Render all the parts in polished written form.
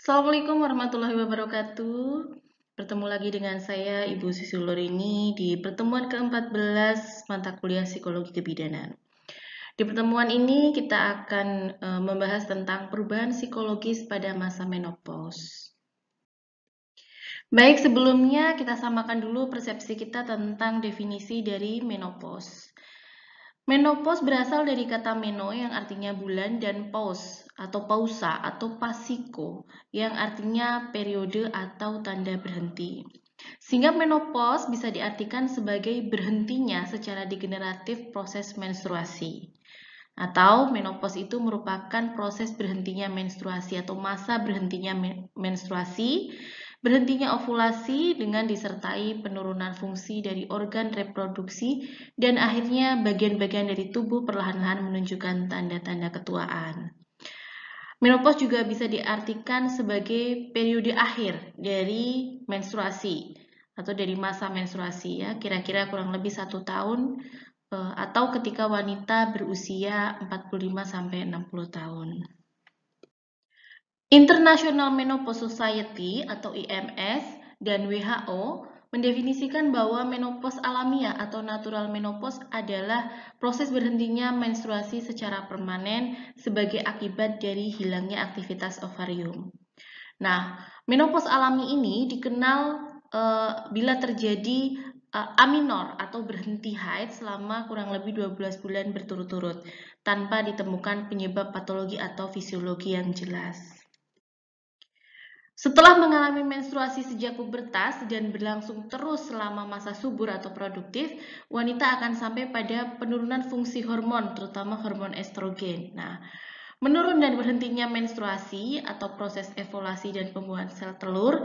Assalamualaikum warahmatullahi wabarakatuh. Bertemu lagi dengan saya, Ibu Sisi Lorini, di pertemuan ke-14 mata kuliah Psikologi Kebidanan. Di pertemuan ini kita akan membahas tentang perubahan psikologis pada masa menopause. Baik, sebelumnya kita samakan dulu persepsi kita tentang definisi dari menopause. Menopause berasal dari kata meno yang artinya bulan dan pause atau pausa atau pasiko yang artinya periode atau tanda berhenti. Sehingga menopause bisa diartikan sebagai berhentinya secara degeneratif proses menstruasi. Atau menopause itu merupakan proses berhentinya menstruasi atau masa berhentinya menstruasi, berhentinya ovulasi dengan disertai penurunan fungsi dari organ reproduksi dan akhirnya bagian-bagian dari tubuh perlahan-lahan menunjukkan tanda-tanda ketuaan. Menopause juga bisa diartikan sebagai periode akhir dari menstruasi atau dari masa menstruasi ya, kira-kira kurang lebih 1 tahun atau ketika wanita berusia 45-60 tahun. International Menopause Society atau IMS dan WHO mendefinisikan bahwa menopause alamiah atau natural menopause adalah proses berhentinya menstruasi secara permanen sebagai akibat dari hilangnya aktivitas ovarium. Nah, menopause alami ini dikenal bila terjadi aminor atau berhenti haid selama kurang lebih 12 bulan berturut-turut tanpa ditemukan penyebab patologi atau fisiologi yang jelas. Setelah mengalami menstruasi sejak pubertas dan berlangsung terus selama masa subur atau produktif, wanita akan sampai pada penurunan fungsi hormon, terutama hormon estrogen. Nah, menurun dan berhentinya menstruasi atau proses evolusi dan pembuahan sel telur,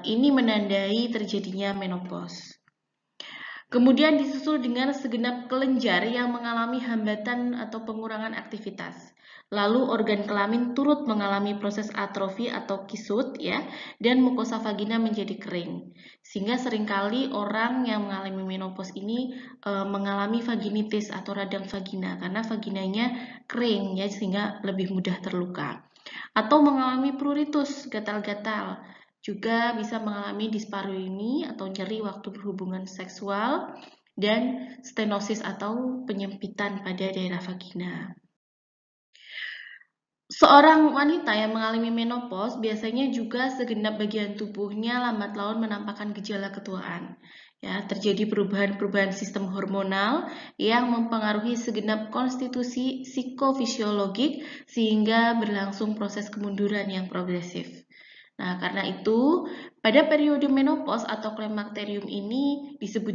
ini menandai terjadinya menopause. Kemudian disusul dengan segenap kelenjar yang mengalami hambatan atau pengurangan aktivitas. Lalu organ kelamin turut mengalami proses atrofi atau kisut ya, dan mukosa vagina menjadi kering. Sehingga seringkali orang yang mengalami menopause ini mengalami vaginitis atau radang vagina karena vaginanya kering ya, sehingga lebih mudah terluka. Atau mengalami pruritus, gatal-gatal. Juga bisa mengalami dispareunia atau nyeri waktu berhubungan seksual dan stenosis atau penyempitan pada daerah vagina. Seorang wanita yang mengalami menopause biasanya juga segenap bagian tubuhnya lambat laun menampakkan gejala ketuaan. Ya, terjadi perubahan-perubahan sistem hormonal yang mempengaruhi segenap konstitusi psikofisiologik sehingga berlangsung proses kemunduran yang progresif. Nah, karena itu, pada periode menopause atau klimakterium ini disebut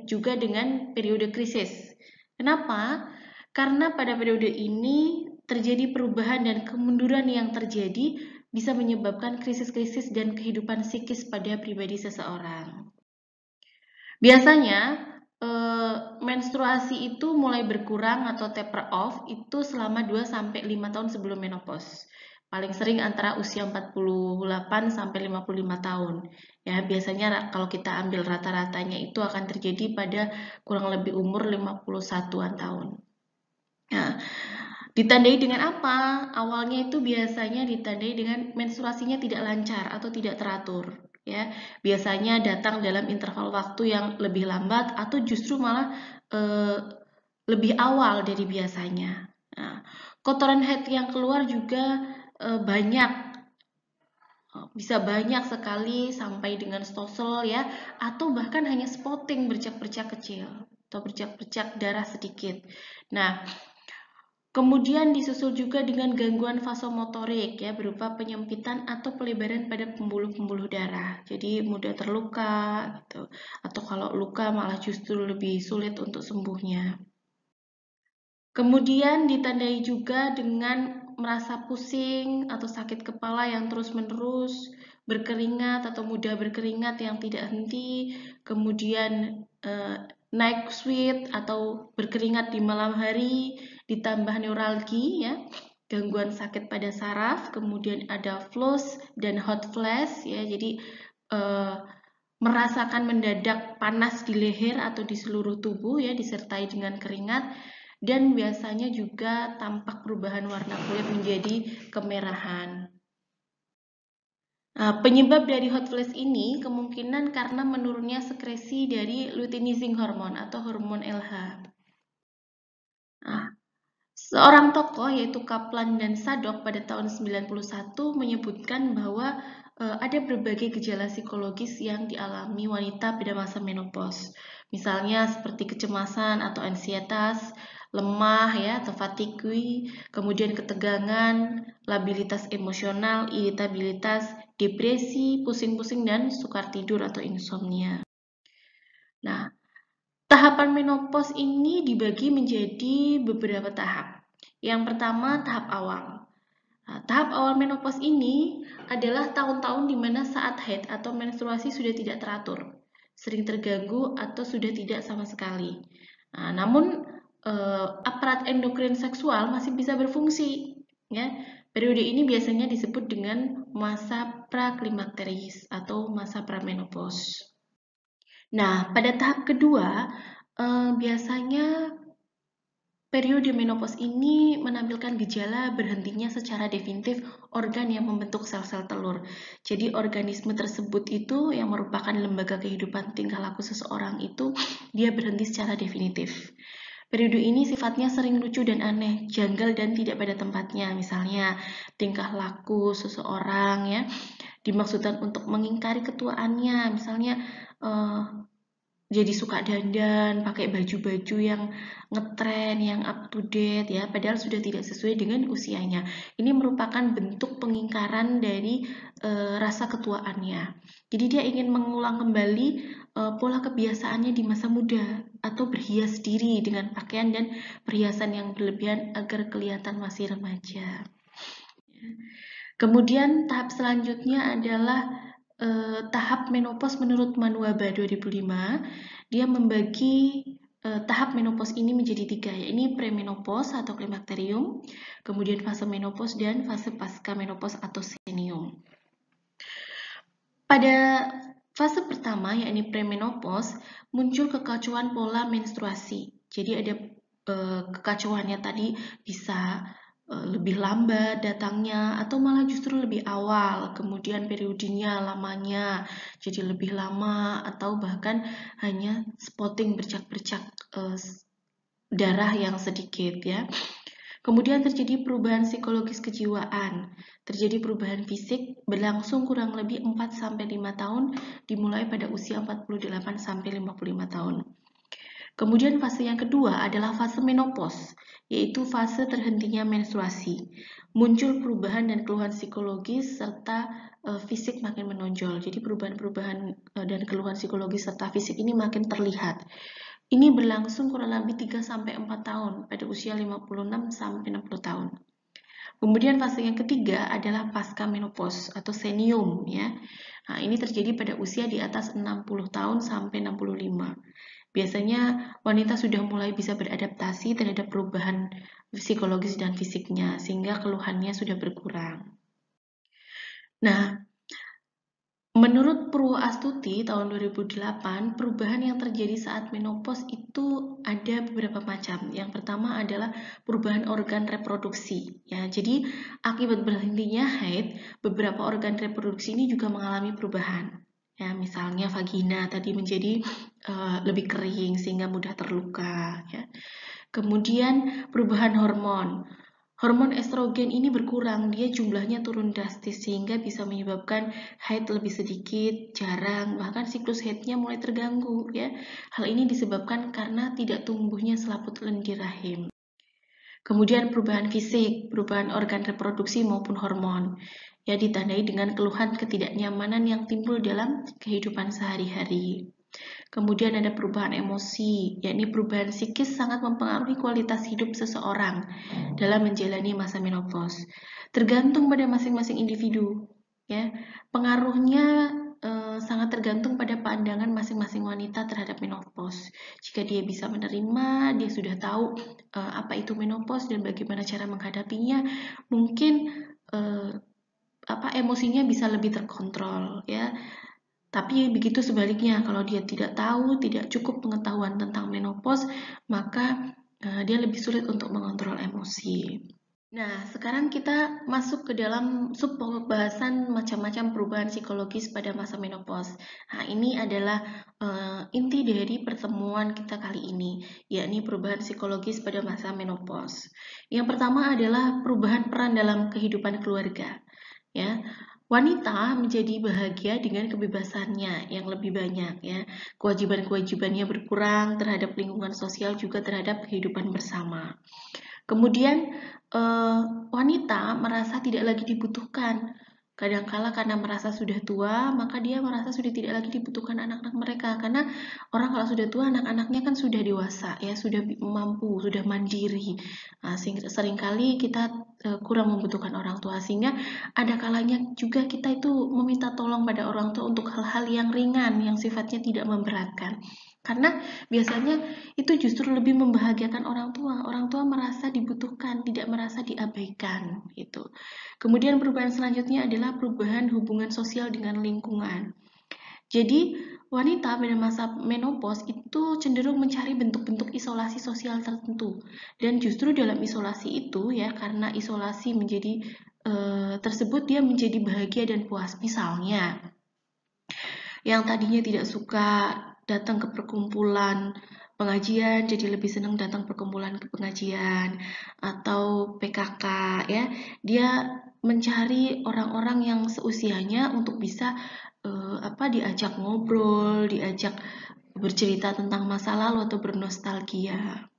juga dengan periode krisis. Kenapa? Karena pada periode ini terjadi perubahan dan kemunduran yang terjadi bisa menyebabkan krisis-krisis dan kehidupan psikis pada pribadi seseorang. Biasanya, menstruasi itu mulai berkurang atau taper off itu selama 2-5 tahun sebelum menopause. Paling sering antara usia 48-55 tahun. Ya, biasanya kalau kita ambil rata-ratanya itu akan terjadi pada kurang lebih umur 51-an tahun. Nah, ditandai dengan apa? Awalnya itu biasanya ditandai dengan menstruasinya tidak lancar atau tidak teratur. Ya, biasanya datang dalam interval waktu yang lebih lambat atau justru malah lebih awal dari biasanya. Nah, kotoran haid yang keluar juga banyak, bisa banyak sekali sampai dengan stosel ya, atau bahkan hanya spotting bercak-bercak kecil atau bercak-bercak darah sedikit. Nah, kemudian disusul juga dengan gangguan vasomotorik ya, berupa penyempitan atau pelebaran pada pembuluh-pembuluh darah. Jadi mudah terluka gitu. Atau kalau luka malah justru lebih sulit untuk sembuhnya. Kemudian ditandai juga dengan merasa pusing atau sakit kepala yang terus-menerus, berkeringat atau mudah berkeringat yang tidak henti, kemudian night sweat atau berkeringat di malam hari, ditambah neuralgi ya, gangguan sakit pada saraf, kemudian ada flush dan hot flash ya, jadi merasakan mendadak panas di leher atau di seluruh tubuh ya, disertai dengan keringat, dan biasanya juga tampak perubahan warna kulit menjadi kemerahan. Penyebab dari hot flash ini kemungkinan karena menurunnya sekresi dari luteinizing hormone atau hormon LH. Seorang tokoh yaitu Kaplan dan Sadok pada tahun 91 menyebutkan bahwa ada berbagai gejala psikologis yang dialami wanita pada masa menopause. Misalnya seperti kecemasan atau ansietas, lemah ya atau fatigue, kemudian ketegangan, labilitas emosional, iritabilitas, depresi, pusing-pusing dan sukar tidur atau insomnia. Nah, tahapan menopause ini dibagi menjadi beberapa tahap. Yang pertama, tahap awal. Tahap awal menopause ini adalah tahun-tahun di mana saat haid atau menstruasi sudah tidak teratur, sering terganggu atau sudah tidak sama sekali. Namun aparat endokrin seksual masih bisa berfungsi. Ya, periode ini biasanya disebut dengan masa praklimakteris atau masa pramenopause. Nah, pada tahap kedua, biasanya periode menopause ini menampilkan gejala berhentinya secara definitif organ yang membentuk sel-sel telur. Jadi organisme tersebut itu yang merupakan lembaga kehidupan tingkah laku seseorang itu dia berhenti secara definitif. Periode ini sifatnya sering lucu dan aneh, janggal dan tidak pada tempatnya. Misalnya tingkah laku seseorang ya dimaksudkan untuk mengingkari ketuaannya. Misalnya jadi suka dandan, pakai baju-baju yang ngetren, yang up to date ya, padahal sudah tidak sesuai dengan usianya. Ini merupakan bentuk pengingkaran dari rasa ketuaannya. Jadi dia ingin mengulang kembali pola kebiasaannya di masa muda atau berhias diri dengan pakaian dan perhiasan yang berlebihan agar kelihatan masih remaja. Kemudian tahap selanjutnya adalah tahap menopause menurut Manuaba 2005. Dia membagi tahap menopause ini menjadi 3, yaitu premenopause atau klimakterium, kemudian fase menopause dan fase pasca menopause atau senium. Pada fase pertama, yaitu premenopause, muncul kekacauan pola menstruasi. Jadi ada kekacauannya tadi bisa lebih lambat datangnya atau malah justru lebih awal, kemudian periodenya lamanya jadi lebih lama atau bahkan hanya spotting bercak-bercak darah yang sedikit ya. Kemudian terjadi perubahan psikologis kejiwaan, terjadi perubahan fisik berlangsung kurang lebih 4-5 tahun dimulai pada usia 48-55 tahun. Kemudian fase yang kedua adalah fase menopause, yaitu fase terhentinya menstruasi. Muncul perubahan dan keluhan psikologis serta fisik makin menonjol. Jadi perubahan-perubahan dan keluhan psikologis serta fisik ini makin terlihat. Ini berlangsung kurang lebih 3-4 tahun pada usia 56-60 tahun. Kemudian fase yang ketiga adalah pasca menopause atau senium ya. Nah, ini terjadi pada usia di atas 60 tahun sampai 65. Biasanya wanita sudah mulai bisa beradaptasi terhadap perubahan psikologis dan fisiknya, sehingga keluhannya sudah berkurang. Nah, menurut Purwoastuti tahun 2008, perubahan yang terjadi saat menopause itu ada beberapa macam. Yang pertama adalah perubahan organ reproduksi. Ya, jadi akibat berhentinya haid, beberapa organ reproduksi ini juga mengalami perubahan. Ya, misalnya vagina tadi menjadi lebih kering sehingga mudah terluka. Ya. Kemudian perubahan hormon. Hormon estrogen ini berkurang, dia jumlahnya turun drastis sehingga bisa menyebabkan haid lebih sedikit, jarang, bahkan siklus haidnya mulai terganggu. Ya. Hal ini disebabkan karena tidak tumbuhnya selaput lendir rahim. Kemudian perubahan fisik, perubahan organ reproduksi maupun hormon, ya ditandai dengan keluhan ketidaknyamanan yang timbul dalam kehidupan sehari-hari. Kemudian ada perubahan emosi, yakni perubahan psikis sangat mempengaruhi kualitas hidup seseorang dalam menjalani masa menopause. Tergantung pada masing-masing individu, ya. Pengaruhnya sangat tergantung pada pandangan masing-masing wanita terhadap menopause. Jika dia bisa menerima, dia sudah tahu apa itu menopause dan bagaimana cara menghadapinya, mungkin emosinya bisa lebih terkontrol, ya. Tapi begitu sebaliknya, kalau dia tidak tahu, tidak cukup pengetahuan tentang menopause, maka dia lebih sulit untuk mengontrol emosi. Nah, sekarang kita masuk ke dalam sub pembahasan macam-macam perubahan psikologis pada masa menopause. Nah, ini adalah inti dari pertemuan kita kali ini, yakni perubahan psikologis pada masa menopause. Yang pertama adalah perubahan peran dalam kehidupan keluarga. Ya, wanita menjadi bahagia dengan kebebasannya yang lebih banyak. Ya, kewajiban-kewajibannya berkurang terhadap lingkungan sosial juga terhadap kehidupan bersama. Kemudian wanita merasa tidak lagi dibutuhkan. Kadangkala karena merasa sudah tua, maka dia merasa sudah tidak lagi dibutuhkan anak-anak mereka. Karena orang kalau sudah tua, anak-anaknya kan sudah dewasa, ya sudah mampu, sudah mandiri. Nah, seringkali kita kurang membutuhkan orang tua, sehingga ada kalanya juga kita itu meminta tolong pada orang tua untuk hal-hal yang ringan, yang sifatnya tidak memberatkan. Karena biasanya itu justru lebih membahagiakan orang tua. Orang tua merasa dibutuhkan, tidak merasa diabaikan gitu. Kemudian perubahan selanjutnya adalah perubahan hubungan sosial dengan lingkungan. Jadi, wanita pada masa menopause itu cenderung mencari bentuk-bentuk isolasi sosial tertentu. Dan justru dalam isolasi itu ya, karena isolasi menjadi tersebut dia menjadi bahagia dan puas. Misalnya, yang tadinya tidak suka datang ke perkumpulan pengajian jadi lebih senang datang perkumpulan ke pengajian, atau PKK ya, dia mencari orang-orang yang seusianya untuk bisa diajak ngobrol, diajak bercerita tentang masa lalu atau bernostalgia.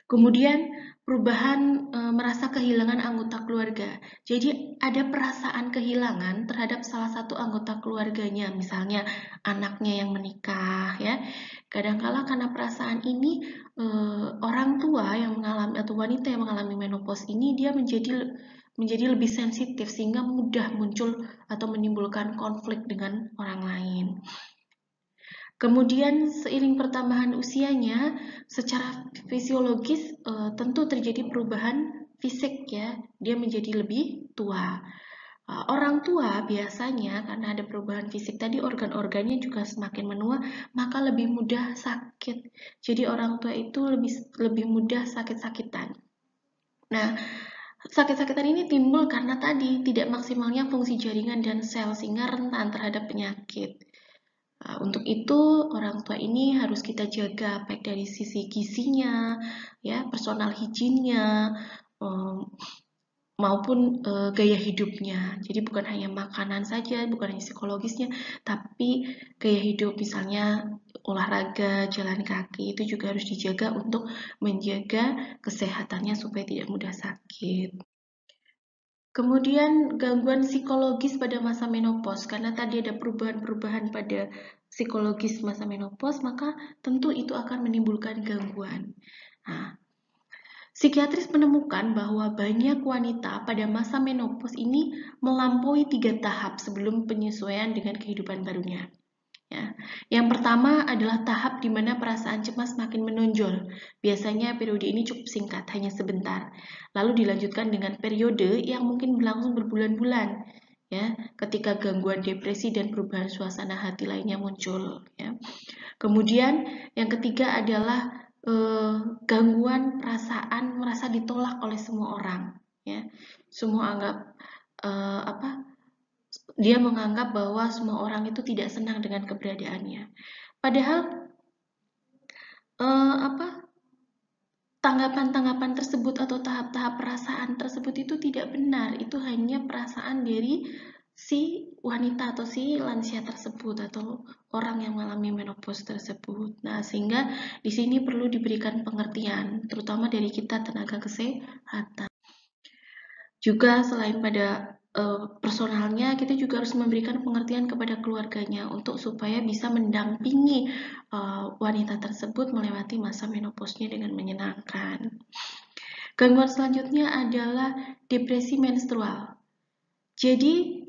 Kemudian perubahan merasa kehilangan anggota keluarga. Jadi ada perasaan kehilangan terhadap salah satu anggota keluarganya, misalnya anaknya yang menikah ya. Kadangkala karena perasaan ini orang tua yang mengalami atau wanita yang mengalami menopause ini dia menjadi lebih sensitif sehingga mudah muncul atau menimbulkan konflik dengan orang lain. Kemudian seiring pertambahan usianya, secara fisiologis tentu terjadi perubahan fisik ya, dia menjadi lebih tua. Orang tua biasanya karena ada perubahan fisik tadi organ-organnya juga semakin menua, maka lebih mudah sakit. Jadi orang tua itu lebih mudah sakit-sakitan. Nah, sakit-sakitan ini timbul karena tadi tidak maksimalnya fungsi jaringan dan sel sehingga rentan terhadap penyakit. Untuk itu orang tua ini harus kita jaga baik dari sisi gizinya, ya, personal hygiene-nya, maupun gaya hidupnya. Jadi bukan hanya makanan saja, bukan hanya psikologisnya, tapi gaya hidup misalnya olahraga, jalan kaki itu juga harus dijaga untuk menjaga kesehatannya supaya tidak mudah sakit. Kemudian gangguan psikologis pada masa menopause, karena tadi ada perubahan-perubahan pada psikologis masa menopause, maka tentu itu akan menimbulkan gangguan. Nah, psikiatris menemukan bahwa banyak wanita pada masa menopause ini melampaui 3 tahap sebelum penyesuaian dengan kehidupan barunya. Ya. Yang pertama adalah tahap di mana perasaan cemas makin menonjol. Biasanya periode ini cukup singkat, hanya sebentar. Lalu dilanjutkan dengan periode yang mungkin berlangsung berbulan-bulan, ya, ketika gangguan depresi dan perubahan suasana hati lainnya muncul. Ya. Kemudian yang ketiga adalah gangguan perasaan merasa ditolak oleh semua orang. Ya. Semua anggap dia menganggap bahwa semua orang itu tidak senang dengan keberadaannya. Padahal tanggapan-tanggapan tersebut atau tahap-tahap perasaan tersebut itu tidak benar. Itu hanya perasaan dari si wanita atau si lansia tersebut atau orang yang mengalami menopause tersebut. Nah, sehingga di sini perlu diberikan pengertian, terutama dari kita tenaga kesehatan. Juga selain pada personalnya, kita juga harus memberikan pengertian kepada keluarganya untuk supaya bisa mendampingi wanita tersebut melewati masa menopause-nya dengan menyenangkan. Gangguan selanjutnya adalah depresi menstrual. Jadi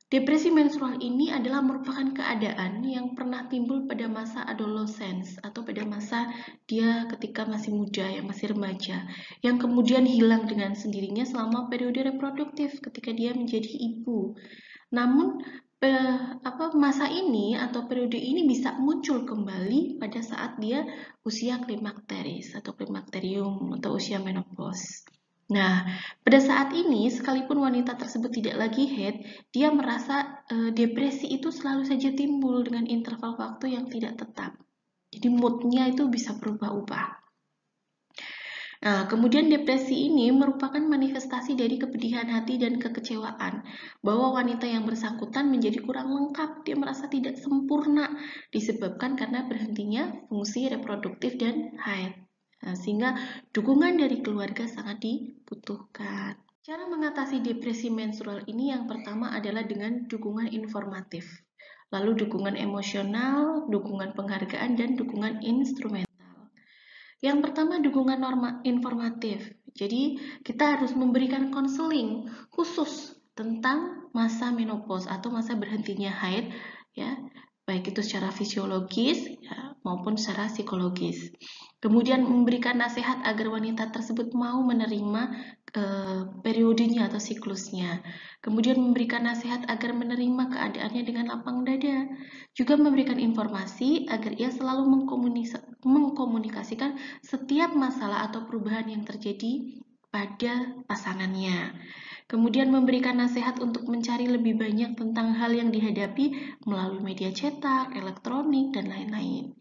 depresi menstrual ini adalah merupakan keadaan yang pernah timbul pada masa adolescence atau pada masa dia ketika masih muda, yang masih remaja, yang kemudian hilang dengan sendirinya selama periode reproduktif ketika dia menjadi ibu. Namun masa ini atau periode ini bisa muncul kembali pada saat dia usia klimakteris atau klimakterium atau usia menopause. Nah, pada saat ini sekalipun wanita tersebut tidak lagi haid, dia merasa depresi itu selalu saja timbul dengan interval waktu yang tidak tetap. Jadi moodnya itu bisa berubah-ubah. Nah, kemudian depresi ini merupakan manifestasi dari kepedihan hati dan kekecewaan bahwa wanita yang bersangkutan menjadi kurang lengkap, dia merasa tidak sempurna disebabkan karena berhentinya fungsi reproduktif dan haid. Nah, sehingga dukungan dari keluarga sangat dibutuhkan. Cara mengatasi depresi menstrual ini yang pertama adalah dengan dukungan informatif, lalu dukungan emosional, dukungan penghargaan, dan dukungan instrumen. Yang pertama, dukungan informatif. Jadi, kita harus memberikan konseling khusus tentang masa menopause atau masa berhentinya haid, ya, baik itu secara fisiologis ya, maupun secara psikologis. Kemudian memberikan nasihat agar wanita tersebut mau menerima periodenya atau siklusnya. Kemudian memberikan nasihat agar menerima keadaannya dengan lapang dada. Juga memberikan informasi agar ia selalu mengkomunikasikan setiap masalah atau perubahan yang terjadi pada pasangannya. Kemudian memberikan nasihat untuk mencari lebih banyak tentang hal yang dihadapi melalui media cetak, elektronik, dan lain-lain.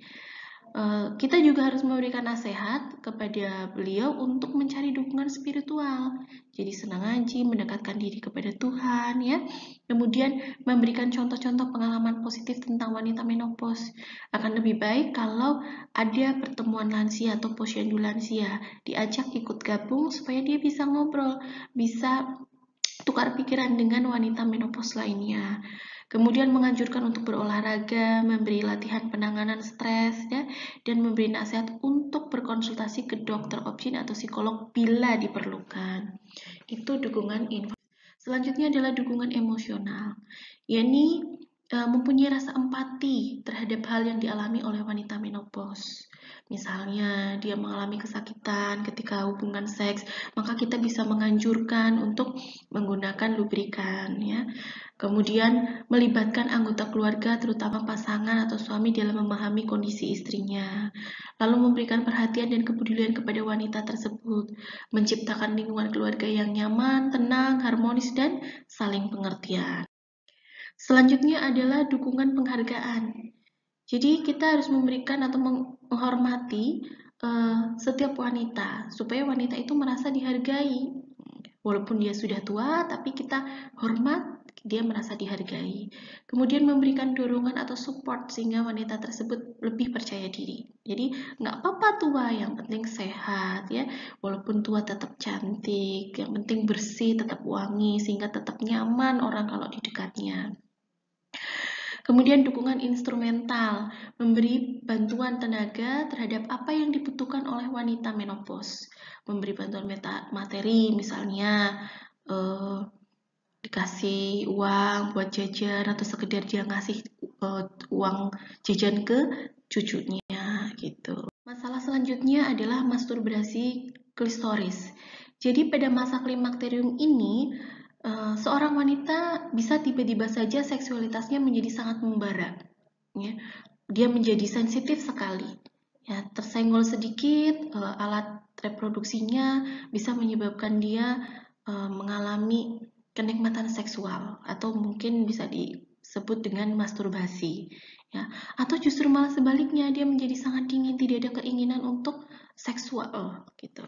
Kita juga harus memberikan nasihat kepada beliau untuk mencari dukungan spiritual. Jadi senang ngaji, mendekatkan diri kepada Tuhan, ya. Kemudian memberikan contoh-contoh pengalaman positif tentang wanita menopause. Akan lebih baik kalau ada pertemuan lansia atau posyandu lansia, diajak ikut gabung supaya dia bisa ngobrol, bisa tukar pikiran dengan wanita menopause lainnya. Kemudian menganjurkan untuk berolahraga, memberi latihan penanganan stres, ya, dan memberi nasihat untuk berkonsultasi ke dokter obgyn atau psikolog bila diperlukan. Itu dukungan info. Selanjutnya adalah dukungan emosional, yakni mempunyai rasa empati terhadap hal yang dialami oleh wanita menopause. Misalnya dia mengalami kesakitan ketika hubungan seks, maka kita bisa menganjurkan untuk menggunakan lubrikan, ya. Kemudian melibatkan anggota keluarga terutama pasangan atau suami dalam memahami kondisi istrinya. Lalu memberikan perhatian dan kepedulian kepada wanita tersebut, menciptakan lingkungan keluarga yang nyaman, tenang, harmonis, dan saling pengertian. Selanjutnya adalah dukungan penghargaan. Jadi kita harus memberikan atau menghormati setiap wanita supaya wanita itu merasa dihargai. Walaupun dia sudah tua, tapi kita hormat, dia merasa dihargai. Kemudian memberikan dorongan atau support sehingga wanita tersebut lebih percaya diri. Jadi nggak apa-apa tua, yang penting sehat, ya. Walaupun tua tetap cantik, yang penting bersih, tetap wangi, sehingga tetap nyaman orang kalau di dekatnya. Kemudian dukungan instrumental, memberi bantuan tenaga terhadap apa yang dibutuhkan oleh wanita menopause. Memberi bantuan materi, misalnya dikasih uang buat jajan atau sekedar dia ngasih uang jajan ke cucunya gitu. Masalah selanjutnya adalah masturbasi klitoris. Jadi pada masa klimakterium ini seorang wanita bisa tiba-tiba saja seksualitasnya menjadi sangat membara, ya. Dia menjadi sensitif sekali, ya. Tersenggol sedikit alat reproduksinya bisa menyebabkan dia mengalami kenikmatan seksual atau mungkin bisa disebut dengan masturbasi, ya. Atau justru malah sebaliknya, dia menjadi sangat dingin, tidak ada keinginan untuk seksual gitu.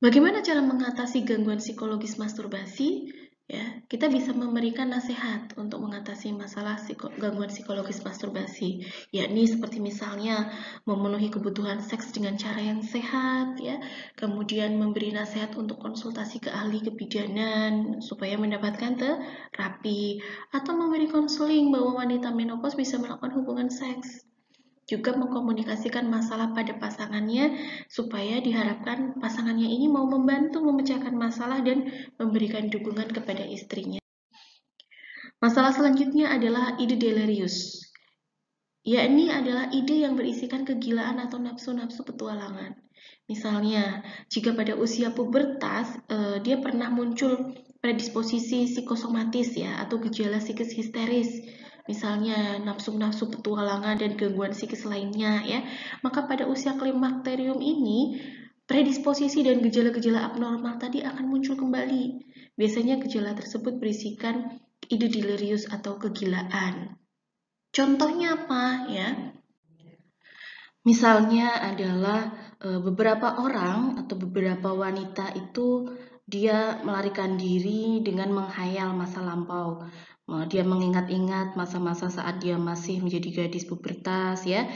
Bagaimana cara mengatasi gangguan psikologis masturbasi? Ya, kita bisa memberikan nasihat untuk mengatasi masalah gangguan psikologis masturbasi, yakni seperti misalnya memenuhi kebutuhan seks dengan cara yang sehat, ya. Kemudian memberi nasihat untuk konsultasi ke ahli kebidanan supaya mendapatkan terapi, atau memberi konseling bahwa wanita menopause bisa melakukan hubungan seks. Juga mengkomunikasikan masalah pada pasangannya supaya diharapkan pasangannya ini mau membantu memecahkan masalah dan memberikan dukungan kepada istrinya. Masalah selanjutnya adalah ide delirius, yakni adalah ide yang berisikan kegilaan atau nafsu-nafsu petualangan. Misalnya, jika pada usia pubertas, dia pernah muncul predisposisi psikosomatis ya, atau gejala psikis histeris, misalnya nafsu-nafsu petualangan dan gangguan psikis lainnya ya, maka pada usia klimakterium ini, predisposisi dan gejala-gejala abnormal tadi akan muncul kembali. Biasanya gejala tersebut berisikan ide delirius atau kegilaan. Contohnya apa ya? Misalnya adalah beberapa orang atau beberapa wanita itu dia melarikan diri dengan menghayal masa lampau. Dia mengingat-ingat masa-masa saat dia masih menjadi gadis pubertas ya,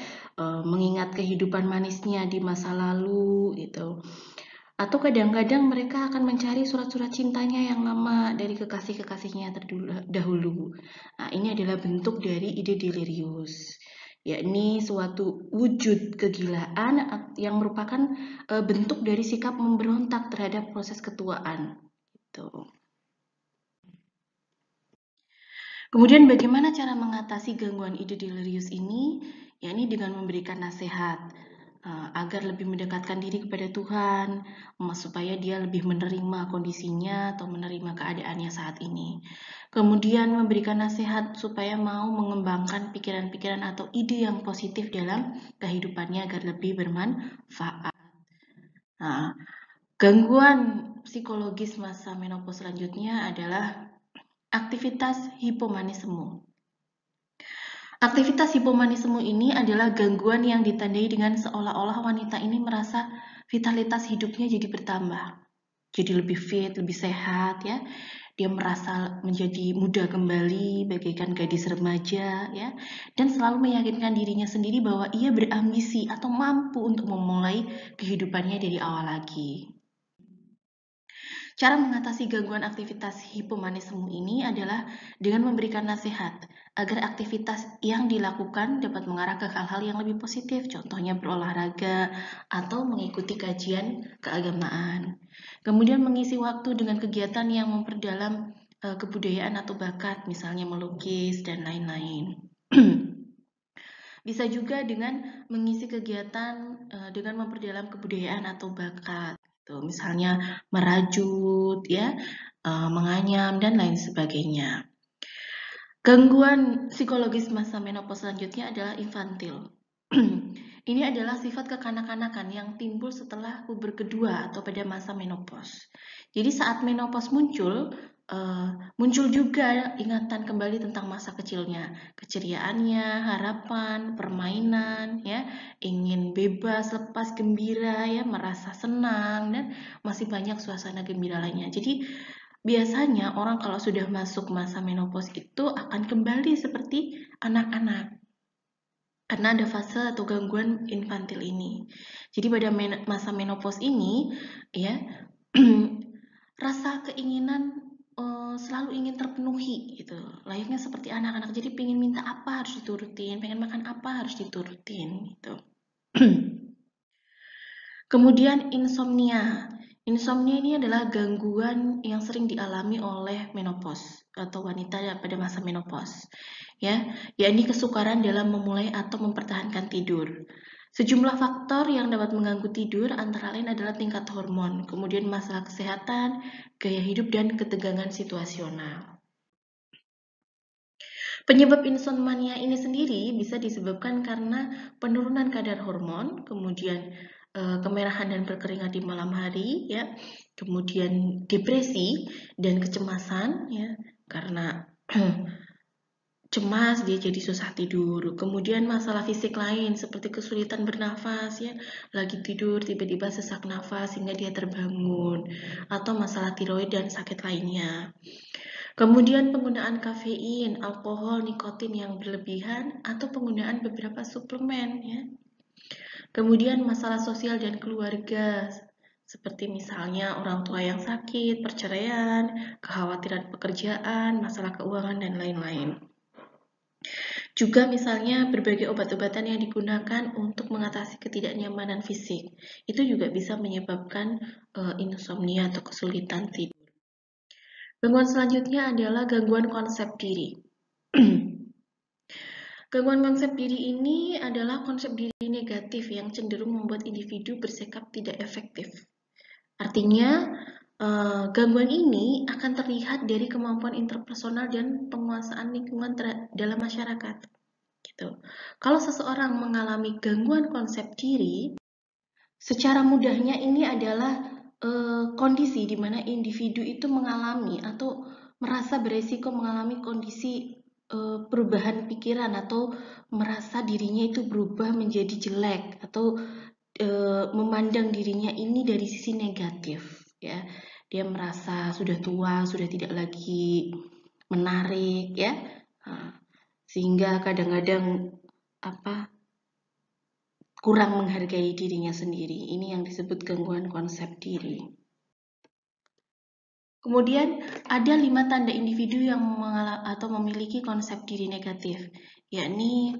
mengingat kehidupan manisnya di masa lalu gitu. Atau kadang-kadang mereka akan mencari surat-surat cintanya yang lama dari kekasih-kekasihnya terdahulu. Nah, ini adalah bentuk dari ide delirius, yakni suatu wujud kegilaan yang merupakan bentuk dari sikap memberontak terhadap proses ketuaan. Gitu. Kemudian bagaimana cara mengatasi gangguan ide delirius ini? Yakni dengan memberikan nasihat agar lebih mendekatkan diri kepada Tuhan, supaya dia lebih menerima kondisinya atau menerima keadaannya saat ini. Kemudian memberikan nasihat supaya mau mengembangkan pikiran-pikiran atau ide yang positif dalam kehidupannya agar lebih bermanfaat. Nah, gangguan psikologis masa menopause selanjutnya adalah aktivitas hipomanisme. Aktivitas hipomanisme ini adalah gangguan yang ditandai dengan seolah-olah wanita ini merasa vitalitas hidupnya jadi bertambah. Jadi lebih fit, lebih sehat ya. Dia merasa menjadi muda kembali bagaikan gadis remaja ya. Dan selalu meyakinkan dirinya sendiri bahwa ia berambisi atau mampu untuk memulai kehidupannya dari awal lagi. Cara mengatasi gangguan aktivitas hipomanisme ini adalah dengan memberikan nasihat agar aktivitas yang dilakukan dapat mengarah ke hal-hal yang lebih positif, contohnya berolahraga atau mengikuti kajian keagamaan. Kemudian mengisi waktu dengan kegiatan yang memperdalam kebudayaan atau bakat, misalnya melukis dan lain-lain. Bisa juga dengan mengisi kegiatan dengan memperdalam kebudayaan atau bakat. Tuh, misalnya merajut, ya, menganyam, dan lain sebagainya. Gangguan psikologis masa menopause selanjutnya adalah infantil. Ini adalah sifat kekanak-kanakan yang timbul setelah puber kedua atau pada masa menopause. Jadi saat menopause muncul juga ingatan kembali tentang masa kecilnya, keceriaannya, harapan, permainan, ya, ingin bebas, lepas, gembira, ya, merasa senang, dan masih banyak suasana gembira lainnya. Jadi biasanya orang kalau sudah masuk masa menopause itu akan kembali seperti anak-anak karena ada fase atau gangguan infantil ini. Jadi pada masa menopause ini ya rasa keinginan selalu ingin terpenuhi gitu. Layaknya seperti anak-anak. Jadi pengen minta apa harus diturutin, pengen makan apa harus diturutin gitu. Kemudian insomnia. Insomnia ini adalah gangguan yang sering dialami oleh menopause atau wanita pada masa menopause. Ya, yakni kesukaran dalam memulai atau mempertahankan tidur. Sejumlah faktor yang dapat mengganggu tidur antara lain adalah tingkat hormon, kemudian masalah kesehatan, gaya hidup, dan ketegangan situasional. Penyebab insomnia ini sendiri bisa disebabkan karena penurunan kadar hormon, kemudian kemerahan dan berkeringat di malam hari, ya, kemudian depresi dan kecemasan, ya, karena cemas dia jadi susah tidur. Kemudian masalah fisik lain seperti kesulitan bernafas, ya, lagi tidur tiba-tiba sesak nafas sehingga dia terbangun, atau masalah tiroid dan sakit lainnya. Kemudian penggunaan kafein, alkohol, nikotin yang berlebihan, atau penggunaan beberapa suplemen, ya. Kemudian masalah sosial dan keluarga, seperti misalnya orang tua yang sakit, perceraian, kekhawatiran pekerjaan, masalah keuangan, dan lain-lain. Juga misalnya berbagai obat-obatan yang digunakan untuk mengatasi ketidaknyamanan fisik. Itu juga bisa menyebabkan insomnia atau kesulitan tidur. Gangguan selanjutnya adalah gangguan konsep diri. Gangguan konsep diri ini adalah konsep diri negatif yang cenderung membuat individu bersikap tidak efektif. Artinya, gangguan ini akan terlihat dari kemampuan interpersonal dan penguasaan lingkungan dalam masyarakat. Gitu. Kalau seseorang mengalami gangguan konsep diri, secara mudahnya ini adalah kondisi di mana individu itu mengalami atau merasa beresiko mengalami kondisi perubahan pikiran atau merasa dirinya itu berubah menjadi jelek atau memandang dirinya ini dari sisi negatif, ya. Dia merasa sudah tua, sudah tidak lagi menarik, ya. Sehingga kadang-kadang kurang menghargai dirinya sendiri. Ini yang disebut gangguan konsep diri. Kemudian ada 5 tanda individu yang memiliki konsep diri negatif, yakni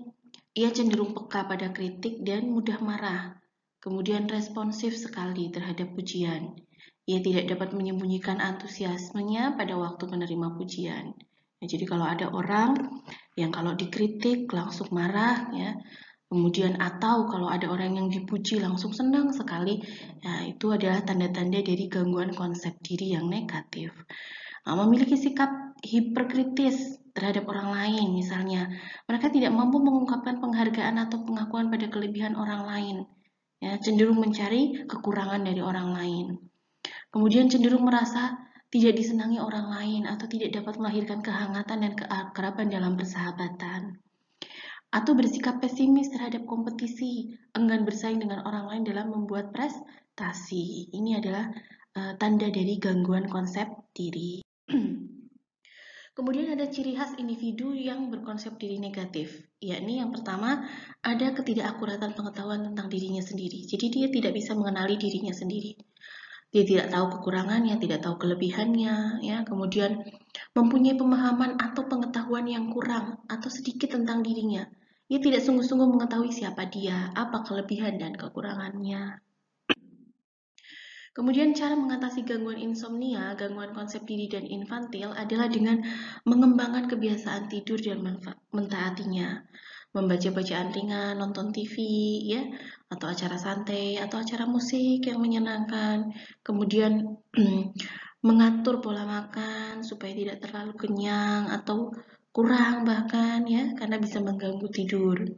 ia cenderung peka pada kritik dan mudah marah. Kemudian responsif sekali terhadap pujian. Ia tidak dapat menyembunyikan antusiasmenya pada waktu menerima pujian. Nah, jadi kalau ada orang yang kalau dikritik langsung marah, ya, kemudian atau kalau ada orang yang dipuji langsung senang sekali, ya, itu adalah tanda-tanda dari gangguan konsep diri yang negatif. Memiliki sikap hiperkritis terhadap orang lain, misalnya mereka tidak mampu mengungkapkan penghargaan atau pengakuan pada kelebihan orang lain, ya, cenderung mencari kekurangan dari orang lain. Kemudian cenderung merasa tidak disenangi orang lain atau tidak dapat melahirkan kehangatan dan keakraban dalam persahabatan. Atau bersikap pesimis terhadap kompetisi, enggan bersaing dengan orang lain dalam membuat prestasi. Ini adalah tanda dari gangguan konsep diri. Kemudian ada ciri khas individu yang berkonsep diri negatif, yakni yang pertama ada ketidakakuratan pengetahuan tentang dirinya sendiri. Jadi dia tidak bisa mengenali dirinya sendiri. Dia tidak tahu kekurangannya, tidak tahu kelebihannya, ya. Kemudian mempunyai pemahaman atau pengetahuan yang kurang atau sedikit tentang dirinya. Ia tidak sungguh-sungguh mengetahui siapa dia, apa kelebihan dan kekurangannya. Kemudian cara mengatasi gangguan insomnia, gangguan konsep diri dan infantil adalah dengan mengembangkan kebiasaan tidur dan mentaatinya. Membaca bacaan ringan, nonton TV, ya, atau acara santai, atau acara musik yang menyenangkan. Kemudian mengatur pola makan supaya tidak terlalu kenyang atau kurang bahkan, ya, karena bisa mengganggu tidur.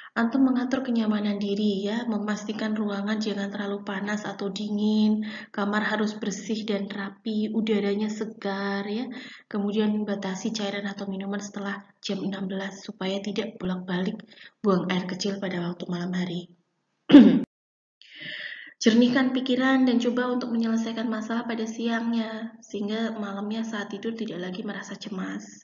Atau mengatur kenyamanan diri, ya, memastikan ruangan jangan terlalu panas atau dingin, kamar harus bersih dan rapi, udaranya segar, ya. Kemudian batasi cairan atau minuman setelah jam 16 supaya tidak bolak-balik buang air kecil pada waktu malam hari. Jernihkan pikiran dan coba untuk menyelesaikan masalah pada siangnya, sehingga malamnya saat tidur tidak lagi merasa cemas.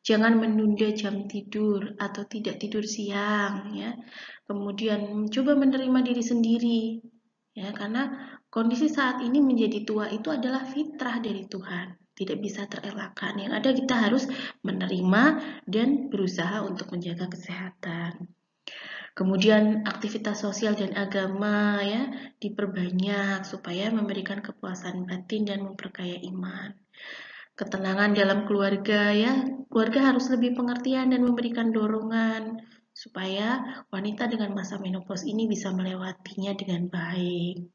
Jangan menunda jam tidur atau tidak tidur siang, ya. Kemudian coba menerima diri sendiri, ya, karena kondisi saat ini menjadi tua itu adalah fitrah dari Tuhan, tidak bisa terelakkan. Yang ada kita harus menerima dan berusaha untuk menjaga kesehatan. Kemudian aktivitas sosial dan agama, ya, diperbanyak supaya memberikan kepuasan batin dan memperkaya iman. Ketenangan dalam keluarga, ya, keluarga harus lebih pengertian dan memberikan dorongan supaya wanita dengan masa menopause ini bisa melewatinya dengan baik.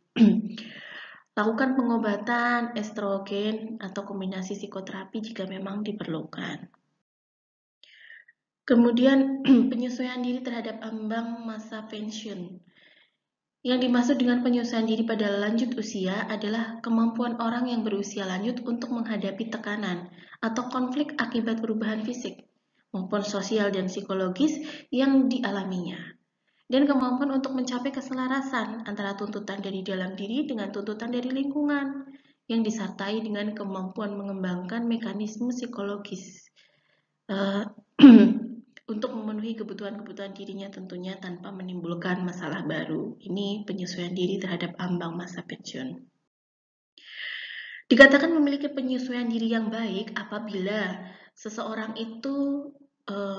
Lakukan pengobatan estrogen atau kombinasi psikoterapi jika memang diperlukan. Kemudian penyesuaian diri terhadap ambang masa pensiun. Yang dimaksud dengan penyesuaian diri pada lanjut usia adalah kemampuan orang yang berusia lanjut untuk menghadapi tekanan atau konflik akibat perubahan fisik maupun sosial dan psikologis yang dialaminya, dan kemampuan untuk mencapai keselarasan antara tuntutan dari dalam diri dengan tuntutan dari lingkungan yang disertai dengan kemampuan mengembangkan mekanisme psikologis untuk memenuhi kebutuhan-kebutuhan dirinya tentunya tanpa menimbulkan masalah baru. Ini penyesuaian diri terhadap ambang masa pensiun. Dikatakan memiliki penyesuaian diri yang baik apabila seseorang itu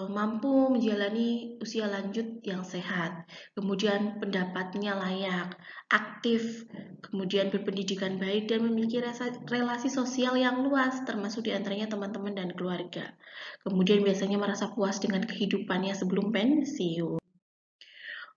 mampu menjalani usia lanjut yang sehat, kemudian pendapatnya layak, aktif, kemudian berpendidikan baik dan memiliki relasi sosial yang luas, termasuk diantaranya teman-teman dan keluarga. Kemudian biasanya merasa puas dengan kehidupannya sebelum pensiun.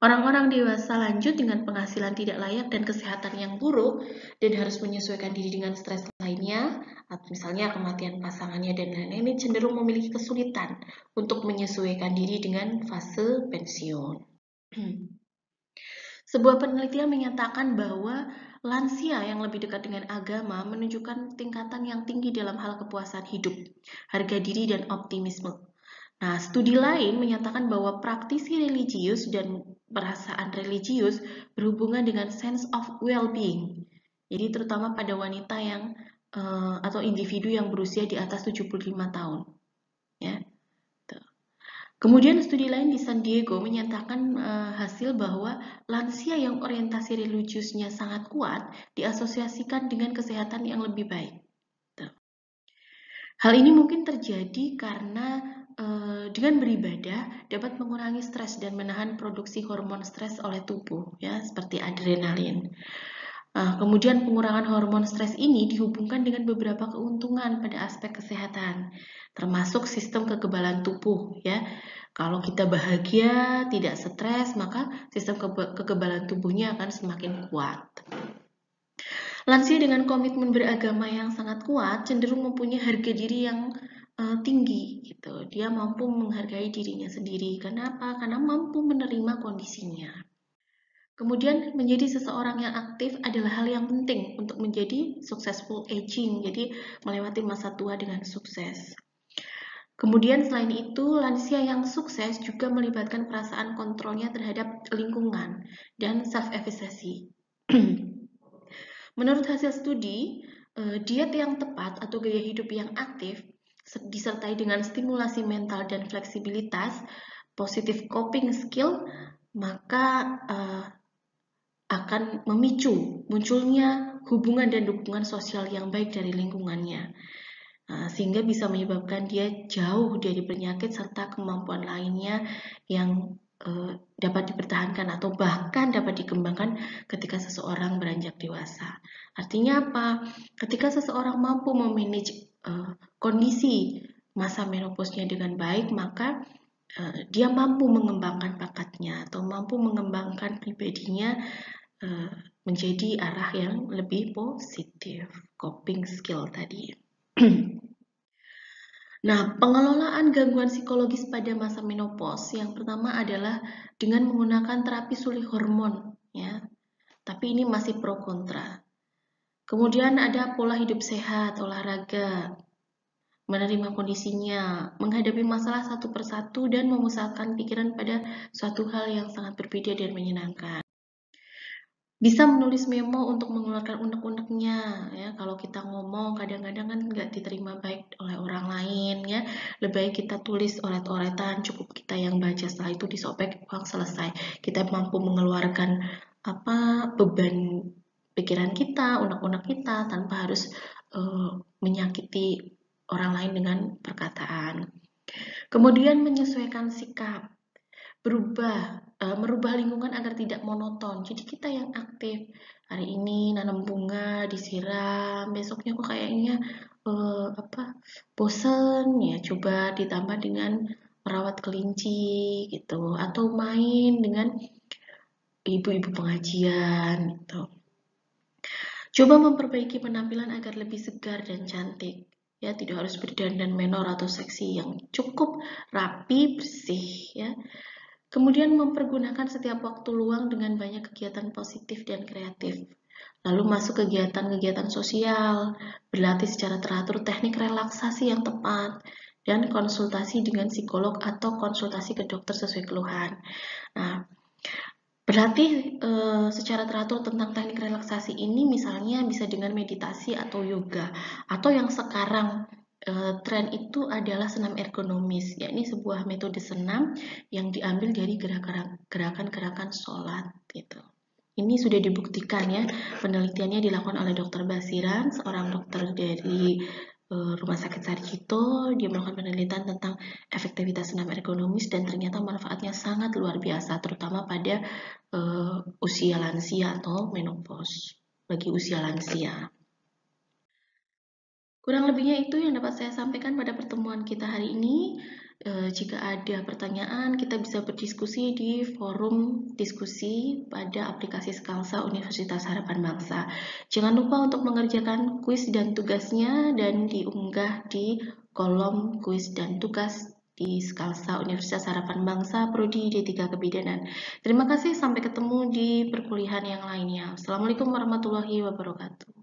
Orang-orang dewasa lanjut dengan penghasilan tidak layak dan kesehatan yang buruk dan harus menyesuaikan diri dengan stres lainnya, atau misalnya kematian pasangannya dan lain-lain, ini cenderung memiliki kesulitan untuk menyesuaikan diri dengan fase pensiun. Sebuah penelitian menyatakan bahwa lansia yang lebih dekat dengan agama menunjukkan tingkatan yang tinggi dalam hal kepuasan hidup, harga diri, dan optimisme. Nah, studi lain menyatakan bahwa praktisi religius dan perasaan religius berhubungan dengan sense of well-being. Jadi terutama pada wanita yang atau individu yang berusia di atas 75 tahun. Ya. Kemudian studi lain di San Diego menyatakan hasil bahwa lansia yang orientasi religiusnya sangat kuat diasosiasikan dengan kesehatan yang lebih baik. Hal ini mungkin terjadi karena dengan beribadah dapat mengurangi stres dan menahan produksi hormon stres oleh tubuh, ya, seperti adrenalin. Kemudian pengurangan hormon stres ini dihubungkan dengan beberapa keuntungan pada aspek kesehatan, termasuk sistem kekebalan tubuh, ya. Kalau kita bahagia, tidak stres, maka sistem kekebalan tubuhnya akan semakin kuat. Lansia dengan komitmen beragama yang sangat kuat cenderung mempunyai harga diri yang tinggi gitu. Dia mampu menghargai dirinya sendiri. Kenapa? Karena mampu menerima kondisinya. Kemudian menjadi seseorang yang aktif adalah hal yang penting untuk menjadi successful aging. Jadi melewati masa tua dengan sukses. Kemudian selain itu, lansia yang sukses juga melibatkan perasaan kontrolnya terhadap lingkungan dan self-efficacy. Menurut hasil studi, diet yang tepat atau gaya hidup yang aktif disertai dengan stimulasi mental dan fleksibilitas, positive coping skill, maka akan memicu munculnya hubungan dan dukungan sosial yang baik dari lingkungannya. Sehingga bisa menyebabkan dia jauh dari penyakit serta kemampuan lainnya yang dapat dipertahankan atau bahkan dapat dikembangkan ketika seseorang beranjak dewasa. Artinya apa? Ketika seseorang mampu memanage kondisi masa menopausnya dengan baik, maka dia mampu mengembangkan bakatnya atau mampu mengembangkan pribadinya menjadi arah yang lebih positif, coping skill tadi. Nah, pengelolaan gangguan psikologis pada masa menopause yang pertama adalah dengan menggunakan terapi sulih hormon, ya. Tapi ini masih pro kontra. Kemudian ada pola hidup sehat, olahraga, menerima kondisinya, menghadapi masalah satu persatu dan memusatkan pikiran pada suatu hal yang sangat berbeda dan menyenangkan. Bisa menulis memo untuk mengeluarkan unek-uneknya, ya. Kalau kita ngomong kadang-kadang kan nggak diterima baik oleh orang lain, ya. Lebih baik kita tulis oret-oretan, cukup kita yang baca, setelah itu disobek, uang selesai. Kita mampu mengeluarkan beban pikiran kita, unek-unek kita tanpa harus menyakiti orang lain dengan perkataan. Kemudian menyesuaikan sikap, merubah lingkungan agar tidak monoton. Jadi kita yang aktif. Hari ini nanam bunga, disiram, besoknya kok kayaknya bosen ya, coba ditambah dengan merawat kelinci gitu, atau main dengan ibu-ibu pengajian gitu. Coba memperbaiki penampilan agar lebih segar dan cantik. Ya, tidak harus berdandan menor atau seksi, yang cukup rapi, bersih, ya. Kemudian mempergunakan setiap waktu luang dengan banyak kegiatan positif dan kreatif. Lalu masuk kegiatan-kegiatan sosial, berlatih secara teratur teknik relaksasi yang tepat, dan konsultasi dengan psikolog atau konsultasi ke dokter sesuai keluhan. Nah, berlatih secara teratur tentang teknik relaksasi ini misalnya bisa dengan meditasi atau yoga, atau yang sekarang tren itu adalah senam ergonomis, yakni sebuah metode senam yang diambil dari gerakan-gerakan sholat gitu. Ini sudah dibuktikan ya, penelitiannya dilakukan oleh Dr. Basiran, seorang dokter dari Rumah Sakit Sarjito. Dia melakukan penelitian tentang efektivitas senam ergonomis dan ternyata manfaatnya sangat luar biasa, terutama pada usia lansia atau menopause bagi usia lansia. Kurang lebihnya itu yang dapat saya sampaikan pada pertemuan kita hari ini. Jika ada pertanyaan, kita bisa berdiskusi di forum diskusi pada aplikasi Skalsa Universitas Harapan Bangsa. Jangan lupa untuk mengerjakan kuis dan tugasnya dan diunggah di kolom kuis dan tugas di Skalsa Universitas Harapan Bangsa Prodi D3 Kebidanan. Terima kasih, sampai ketemu di perkuliahan yang lainnya. Assalamualaikum warahmatullahi wabarakatuh.